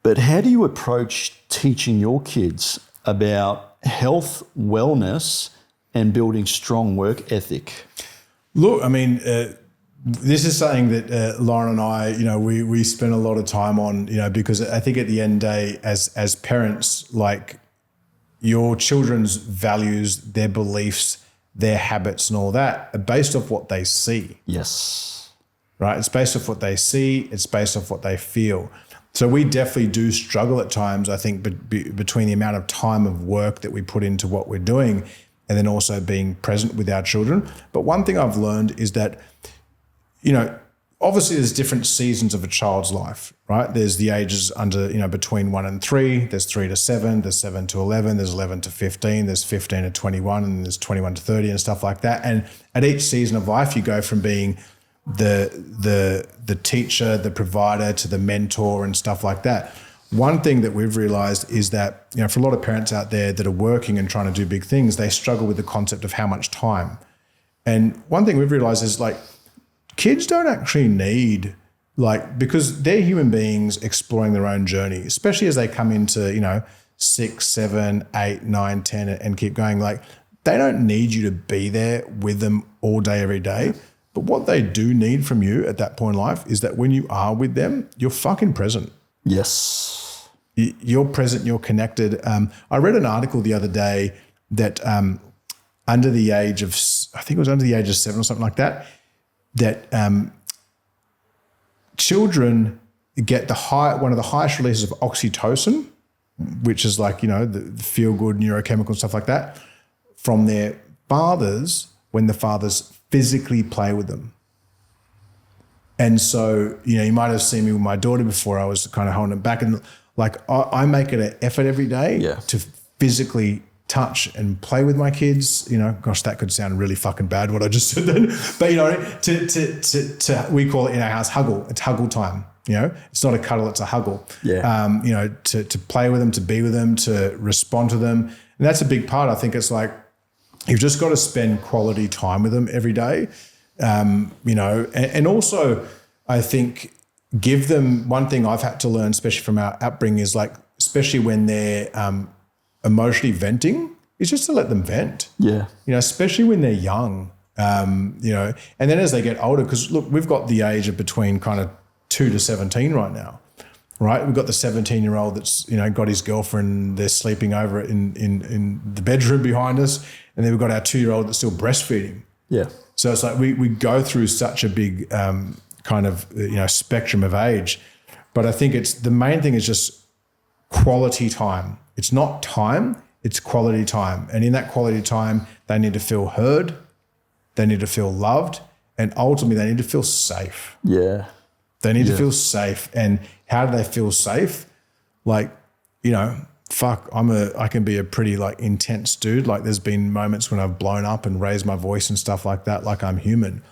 But how do you approach teaching your kids about health, wellness, and building strong work ethic? Look, I mean, this is something that Lauren and I, we spend a lot of time on, because I think at the end of the day, as parents, like your children's values, their beliefs, their habits and all that are based off what they see. Yes. Right? It's based off what they see. It's based off what they feel. So we definitely do struggle at times, I think, between the amount of time of work that we put into what we're doing and then also being present with our children. But one thing I've learned is that, obviously there's different seasons of a child's life, right? There's the ages under, between 1 and 3, there's 3 to 7, there's 7 to 11, there's 11 to 15, there's 15 to 21, and there's 21 to 30 and stuff like that. And at each season of life, you go from being the teacher, the provider, to the mentor and stuff like that. One thing that we've realized is that, for a lot of parents out there that are working and trying to do big things, they struggle with the concept of how much time. And one thing we've realized is kids don't actually need, because they're human beings exploring their own journey, especially as they come into, 6, 7, 8, 9, 10 and keep going. They don't need you to be there with them all day, every day. But what they do need from you at that point in life is that when you are with them, you're fucking present. Yes. You're present, you're connected. I read an article the other day that under the age of 7 or something like that, children get one of the highest releases of oxytocin, which is the feel-good neurochemical and stuff like that, from their fathers when the fathers physically play with them. And so, you might have seen me with my daughter before. I was kind of holding it back, and I make it an effort every day to physically touch and play with my kids. Gosh, that could sound really fucking bad what I just said then. But to we call it in our house huggle. It's huggle time. It's not a cuddle, it's a huggle. Yeah. To play with them, to be with them, to respond to them. And that's a big part. I think it's you've just got to spend quality time with them every day. And also I think give them, one thing I've had to learn, especially from our upbringing, is especially when they're emotionally venting, is just to let them vent. Yeah. Especially when they're young, and then as they get older, because look, we've got the age of between kind of 2 to 17 right now, right? We've got the 17-year-old that's, got his girlfriend, they're sleeping over in the bedroom behind us. And then we've got our 2-year-old that's still breastfeeding. Yeah. So it's we go through such a big kind of, spectrum of age. But I think the main thing is just quality time. It's not time, it's quality time. And in that quality time, they need to feel heard, they need to feel loved, and ultimately they need to feel safe. Yeah. They need to feel safe. And how do they feel safe? I can be a pretty intense dude. There's been moments when I've blown up and raised my voice and stuff like that, I'm human.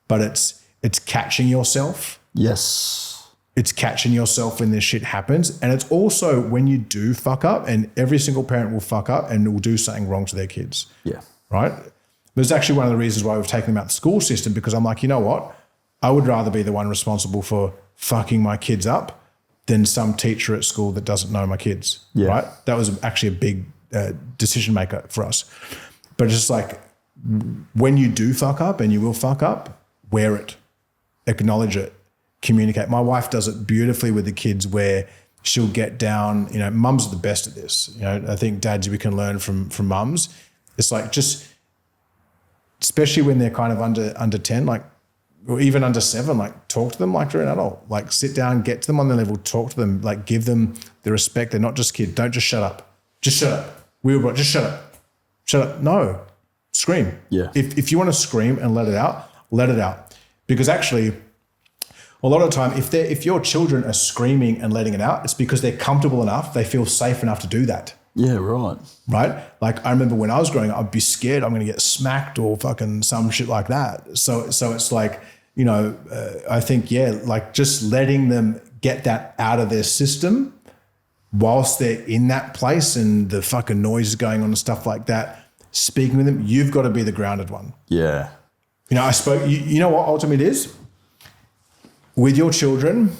But it's catching yourself. Yes. It's catching yourself when this shit happens. And it's also when you do fuck up, and every single parent will fuck up and will do something wrong to their kids. Yeah. Right? But it's actually one of the reasons why we've taken them out of the school system, because I'm you know what? I would rather be the one responsible for fucking my kids up than some teacher at school that doesn't know my kids, right? That was actually a big decision maker for us. But it's just when you do fuck up, and you will fuck up, wear it, acknowledge it, communicate. My wife does it beautifully with the kids, where she'll get down, mums are the best at this. I think dads, we can learn from mums. It's just, especially when they're kind of under 10, or even under 7, talk to them like they're an adult. Sit down, get to them on their level, talk to them, give them the respect. They're not just kids. Don't just shut up. Just shut up. Just shut up. Shut up. No. Scream. Yeah. If you want to scream and let it out. Because actually, a lot of the time, if your children are screaming and letting it out, it's because they're comfortable enough, they feel safe enough to do that. Yeah, right. Right? I remember when I was growing up, I'd be scared I'm going to get smacked or fucking some shit like that. So it's I think, just letting them get that out of their system whilst they're in that place and the fucking noise is going on and stuff like that, speaking with them, you've got to be the grounded one. Yeah. You know what ultimately it is? With your children,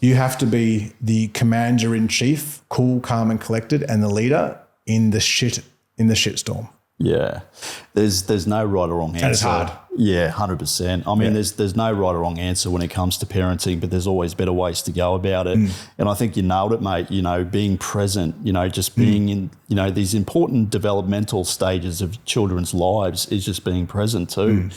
You have to be the commander in chief, cool, calm, and collected, and the leader in the shitstorm. Yeah, there's no right or wrong answer. And it's hard. Yeah, 100%. I mean, there's no right or wrong answer when it comes to parenting, but there's always better ways to go about it. And I think you nailed it, mate. You know, being present. You know, just being in. You know, these important developmental stages of children's lives is just being present too.